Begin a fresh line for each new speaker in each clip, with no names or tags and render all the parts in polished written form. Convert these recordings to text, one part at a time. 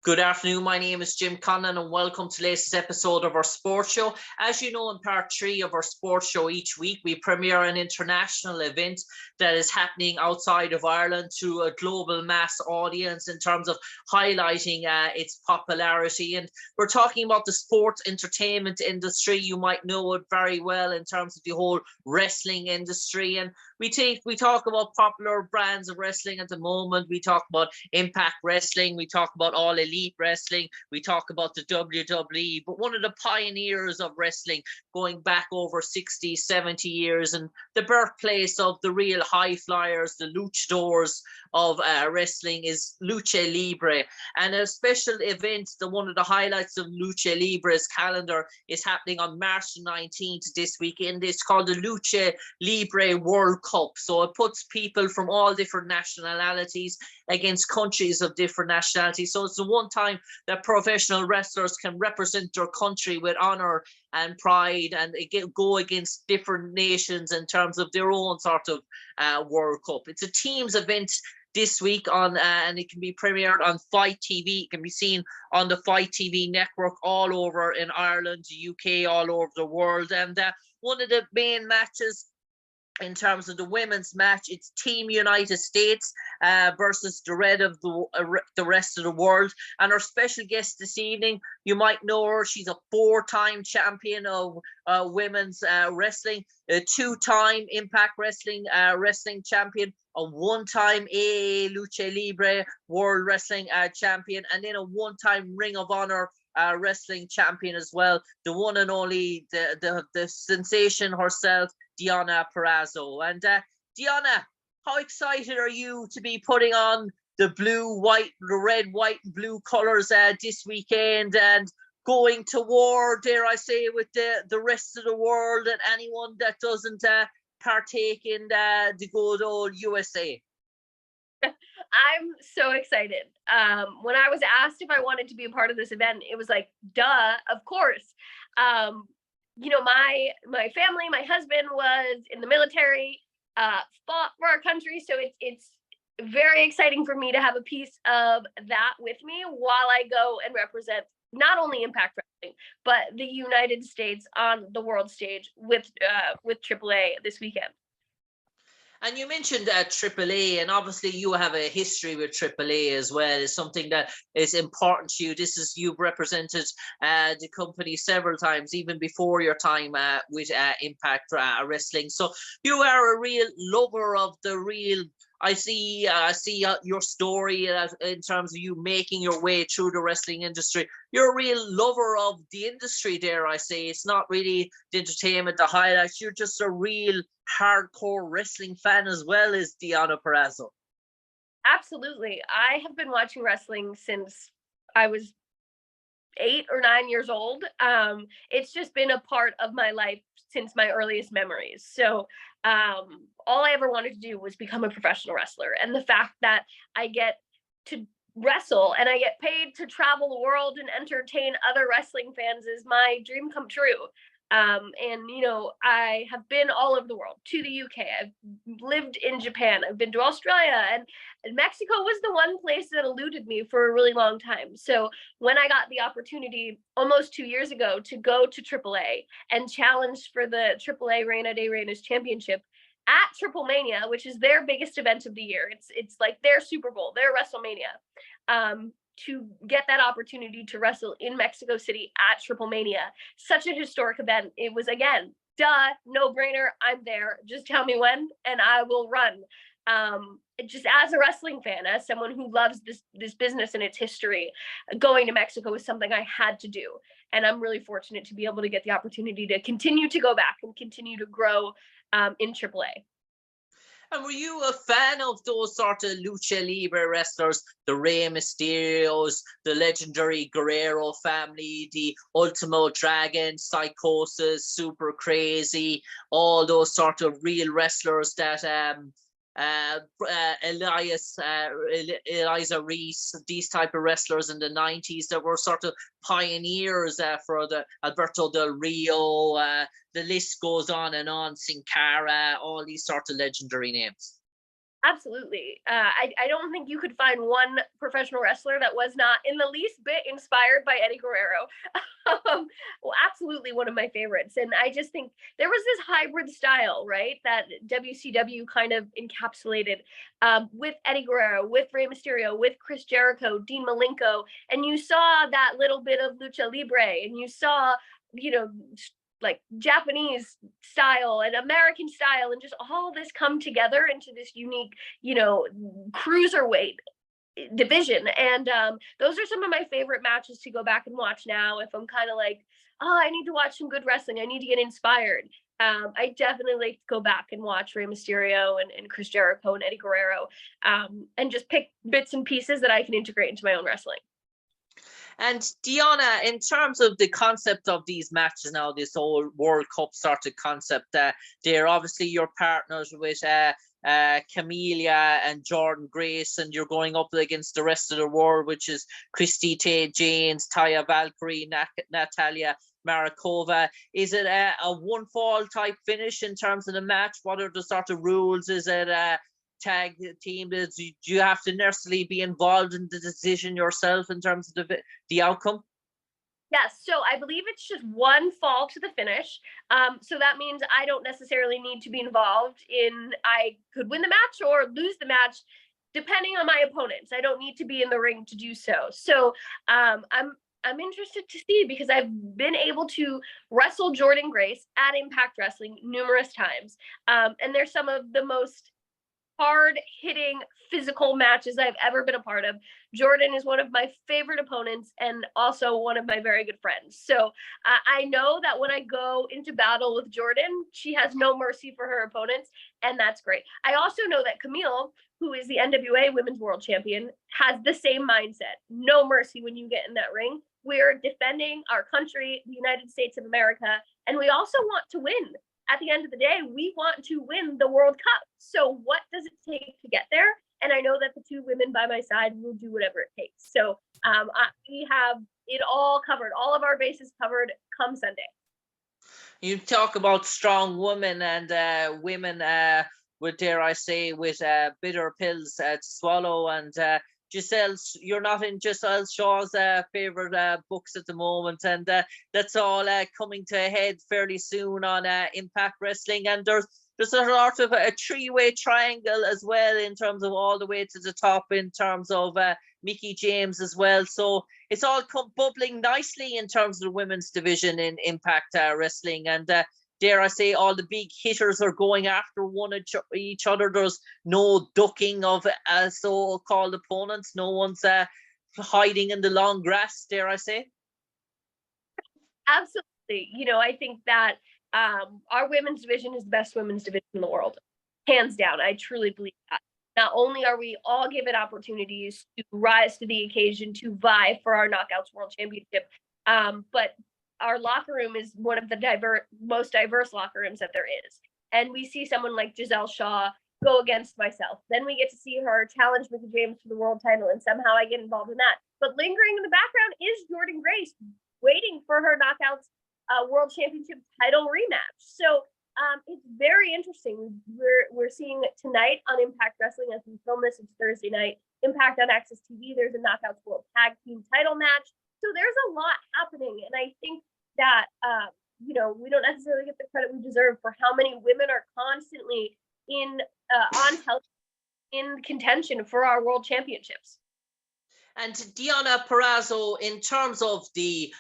Good afternoon. My name is Jim Conlan and welcome to the latest episode of our sports show. As you know, in part 3 of our sports show each week, we premiere an international event that is happening outside of Ireland to a global mass audience in terms of highlighting its popularity. And we're talking about the sports entertainment industry. You might know it very well in terms of the whole wrestling industry. And we talk about popular brands of wrestling at the moment. We talk about Impact Wrestling. We talk about All Elite Wrestling. We talk about the WWE. But one of the pioneers of wrestling going back over 60, 70 years and the birthplace of the real high flyers, the luchadors of wrestling is Lucha Libre. And a special event, one of the highlights of Lucha Libre's calendar is happening on March 19th this weekend. It's called the Lucha Libre World Cup. So it puts people from all different nationalities against countries of different nationalities. So it's the one time that professional wrestlers can represent their country with honor and pride and go against different nations in terms of their own sort of World Cup. It's a teams event this week and it can be premiered on FITE TV. It can be seen on the FITE TV Network all over in Ireland, the UK, all over the world. And one of the main matches in terms of the women's match, it's Team United States versus the rest of the world. And our special guest this evening, you might know her. She's a 4-time champion of women's wrestling, a 2-time Impact Wrestling wrestling champion, a 1-time AA Lucha Libre World Wrestling champion, and then a 1-time Ring of Honor wrestling champion as well. The one and only, the sensation herself, Deonna Purrazzo. And Deonna, how excited are you to be putting on the red, white, and blue colors this weekend and going to war, dare I say, with the rest of the world and anyone that doesn't partake in the good old USA?
I'm so excited. When I was asked if I wanted to be a part of this event, it was like, duh, of course. You know, my family, my husband was in the military, fought for our country, so it's very exciting for me to have a piece of that with me while I go and represent not only Impact Wrestling, but the United States on the world stage with AAA this weekend.
And you mentioned AAA, and obviously you have a history with AAA as well. It's something that is important to you. You've represented the company several times, even before your time with Impact Wrestling. So you are a real lover of the real. I see your story in terms of you making your way through the wrestling industry. You're a real lover of the industry, dare I say. It's not really the entertainment, the highlights. You're just a real hardcore wrestling fan as well as Deonna Purrazzo.
Absolutely. I have been watching wrestling since I was 8 or 9 years old. It's just been a part of my life since my earliest memories. So all I ever wanted to do was become a professional wrestler. And the fact that I get to wrestle and I get paid to travel the world and entertain other wrestling fans is my dream come true. And you know, I have been all over the world, to the UK. I've lived in Japan. I've been to Australia, and Mexico was the one place that eluded me for a really long time. So when I got the opportunity almost 2 years ago to go to AAA and challenge for the AAA Reina de Reinas Championship at Triple Mania, which is their biggest event of the year, it's like their Super Bowl, their WrestleMania. To get that opportunity to wrestle in Mexico City at Triple Mania, such a historic event. It was, again, duh, no brainer. I'm there. Just tell me when and I will run. Just as a wrestling fan, as someone who loves this business and its history, going to Mexico was something I had to do. And I'm really fortunate to be able to get the opportunity to continue to go back and continue to grow in AAA.
And were you a fan of those sort of Lucha Libre wrestlers, the Rey Mysterios, the legendary Guerrero family, the Ultimo Dragon, Psychosis, Super Crazy, all those sort of real wrestlers that Eliza Reese, these type of wrestlers in the 90s that were sort of pioneers for the Alberto Del Rio, the list goes on and on, Sin Cara, all these sort of legendary names.
Absolutely. I don't think you could find one professional wrestler that was not in the least bit inspired by Eddie Guerrero. Well, absolutely one of my favorites. And I just think there was this hybrid style, right, that WCW kind of encapsulated with Eddie Guerrero, with Rey Mysterio, with Chris Jericho, Dean Malenko. And you saw that little bit of Lucha Libre, and you saw, you know, like Japanese style and American style, and just all this come together into this unique, cruiserweight division. And those are some of my favorite matches to go back and watch now. If I'm kind of like, oh, I need to watch some good wrestling, I need to get inspired. I definitely like to go back and watch Rey Mysterio and Chris Jericho and Eddie Guerrero, and just pick bits and pieces that I can integrate into my own wrestling.
And Deonna, in terms of the concept of these matches now, this whole World Cup sort of concept, they're obviously your partners with Kamille and Jordynne Grace, and you're going up against the rest of the world, which is Christi Jaynes, Taya Valkyrie, Natalia Markova. Is it a one fall type finish in terms of the match? What are the sort of rules? Is it tag team? Do you have to necessarily be involved in the decision yourself in terms of the outcome?
Yes, so I believe it's just one fall to the finish. So that means I don't necessarily need to be involved in, I could win the match or lose the match depending on my opponents. I don't need to be in the ring to do so. So I'm interested to see, because I've been able to wrestle Jordynne Grace at Impact Wrestling numerous times. And they're some of the most hard-hitting physical matches I've ever been a part of. Jordynne is one of my favorite opponents and also one of my very good friends. So I know that when I go into battle with Jordynne, she has no mercy for her opponents, and that's great. I also know that Kamille, who is the NWA Women's World Champion, has the same mindset. No mercy when you get in that ring. We're defending our country, the United States of America, and we also want to win. At the end of the day, we want to win the World Cup. So what does it take to get there? And I know that the two women by my side will do whatever it takes. So we have it all covered, all of our bases covered come Sunday.
You talk about strong women and women with, dare I say, with bitter pills to swallow. And Giselle, you're not in Giselle Shaw's favorite books at the moment, and that's all coming to a head fairly soon on Impact Wrestling. And there's a sort of a three-way triangle as well, in terms of all the way to the top, in terms of Mickie James as well. So it's all come bubbling nicely in terms of the women's division in Impact Wrestling. And dare I say, all the big hitters are going after one each other. There's no ducking of so-called opponents. No one's hiding in the long grass, dare I say.
Absolutely. I think that our women's division is the best women's division in the world. Hands down. I truly believe that. Not only are we all given opportunities to rise to the occasion, to vie for our Knockouts World Championship, but our locker room is one of the most diverse locker rooms that there is. And we see someone like Giselle Shaw go against myself. Then we get to see her challenge Mickie James for the world title, and somehow I get involved in that. But lingering in the background is Jordynne Grace, waiting for her Knockouts World Championship title rematch. So it's very interesting. We're seeing it tonight on Impact Wrestling as we film this. It's Thursday night. Impact on Access TV. There's a Knockouts World Tag Team title match. So there's a lot happening, and I think that we don't necessarily get the credit we deserve for how many women are constantly on television in contention for our world championships.
And Deonna Purrazzo, in terms of the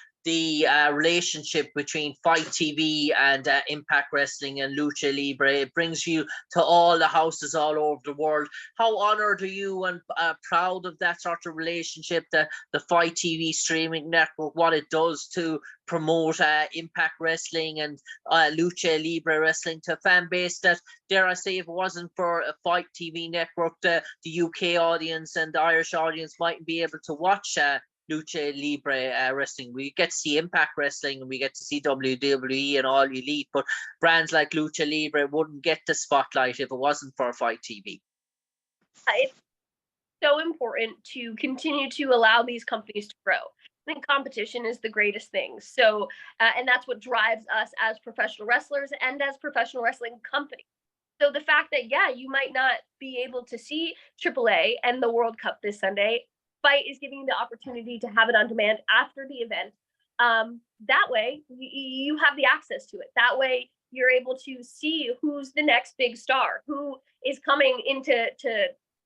relationship between FITE TV and Impact Wrestling and Lucha Libre, it brings you to all the houses all over the world. How honored are you and proud of that sort of relationship, the FITE TV streaming network, what it does to promote Impact Wrestling and Lucha Libre Wrestling to a fan base that, dare I say, if it wasn't for a FITE TV network, the UK audience and the Irish audience mightn't be able to watch Lucha Libre Wrestling. We get to see Impact Wrestling and we get to see WWE and All Elite, but brands like Lucha Libre wouldn't get the spotlight if it wasn't for FITE TV.
It's so important to continue to allow these companies to grow. I think competition is the greatest thing. So, and that's what drives us as professional wrestlers and as professional wrestling companies. So the fact that, yeah, you might not be able to see AAA and the World Cup this Sunday, FITE is giving you the opportunity to have it on demand after the event. That way, you have the access to it. That way, you're able to see who's the next big star, who is coming into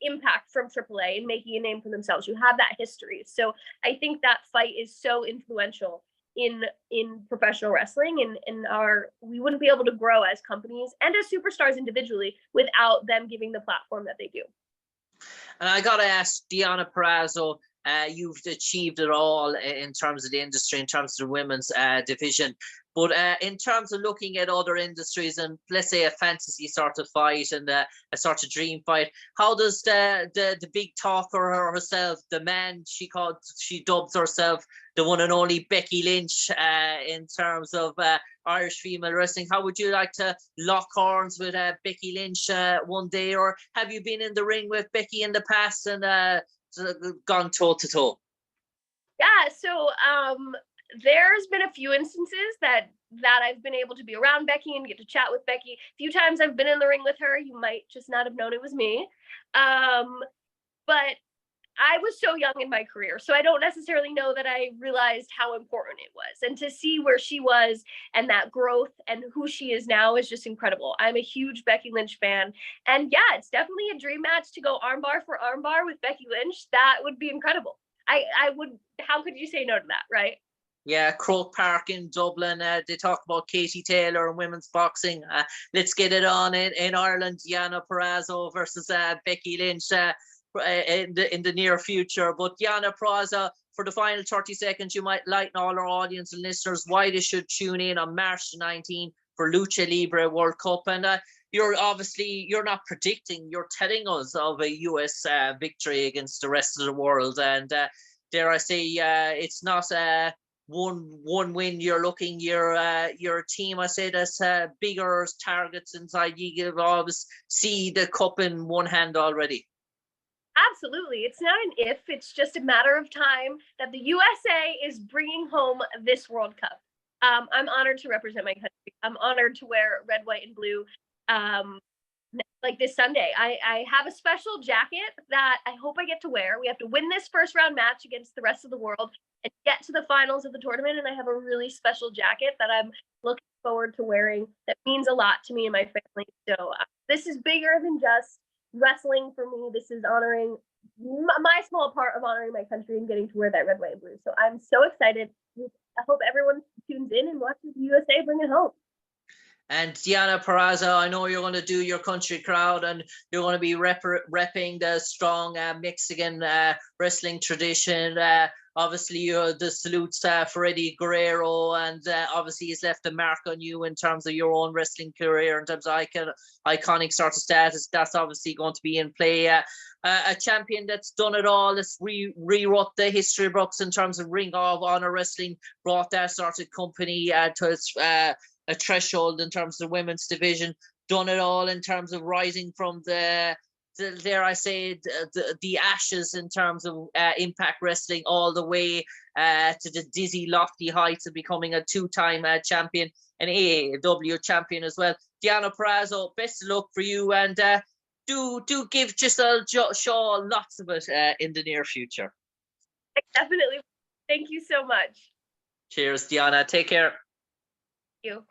Impact from AAA and making a name for themselves. You have that history. So I think that FITE is so influential in professional wrestling, and we wouldn't be able to grow as companies and as superstars individually without them giving the platform that they do.
And I got to ask, Deonna Purrazzo, you've achieved it all in terms of the industry, in terms of the women's division. But in terms of looking at other industries, and let's say a fantasy sort of fight and a sort of dream fight, how does the big talker herself, the man she dubs herself the one and only Becky Lynch, in terms of Irish female wrestling, how would you like to lock horns with Becky Lynch one day, or have you been in the ring with Becky in the past and gone toe to toe?
Yeah, so there's been a few instances that I've been able to be around Becky and get to chat with Becky. A few times I've been in the ring with her. You might just not have known it was me. But I was so young in my career, so I don't necessarily know that I realized how important it was. And to see where she was and that growth and who she is now is just incredible. I'm a huge Becky Lynch fan. And yeah, it's definitely a dream match to go armbar for armbar with Becky Lynch. That would be incredible. I would, how could you say no to that, right?
Yeah, Croke Park in Dublin. They talk about Katie Taylor and women's boxing. Let's get it on in Ireland. Deonna Purrazzo versus Becky Lynch in the near future. But Deonna Purrazzo, for the final 30 seconds, you might lighten all our audience and listeners why they should tune in on March 19 for Lucha Libre World Cup. And you're not predicting, you're telling us of a US victory against the rest of the world. And dare I say, it's not one win you're looking, your team, I say, that's bigger targets inside. You always see the cup in one hand already.
Absolutely. It's not an if, it's just a matter of time that the USA is bringing home this World Cup. I'm honored to represent my country. I'm honored to wear red, white, and blue. Like this Sunday, I have a special jacket that I hope I get to wear. We have to win this first round match against the rest of the world and get to the finals of the tournament. And I have a really special jacket that I'm looking forward to wearing that means a lot to me and my family. So this is bigger than just wrestling for me. This is honoring my small part of honoring my country and getting to wear that red, white, and blue. So I'm so excited. I hope everyone tunes in and watches the USA bring it home.
And Deonna Purrazzo, I know you're going to do your country crowd and you're going to be repping the strong Mexican wrestling tradition. Obviously, the salutes for Eddie Guerrero, and obviously he's left a mark on you in terms of your own wrestling career, in terms of iconic sort of status. That's obviously going to be in play. A champion that's done it all, that's rewrote the history books in terms of Ring of Honor Wrestling, brought that sort of company to its a threshold in terms of the women's division, done it all in terms of rising from the dare I say, the ashes in terms of Impact Wrestling, all the way to the dizzy, lofty heights of becoming a two-time champion, an AAW champion as well. Deonna Purrazzo, best of luck for you, and do give Giselle Shaw lots of it in the near future.
Definitely. Thank you so much.
Cheers, Deonna. Take care.
Thank you.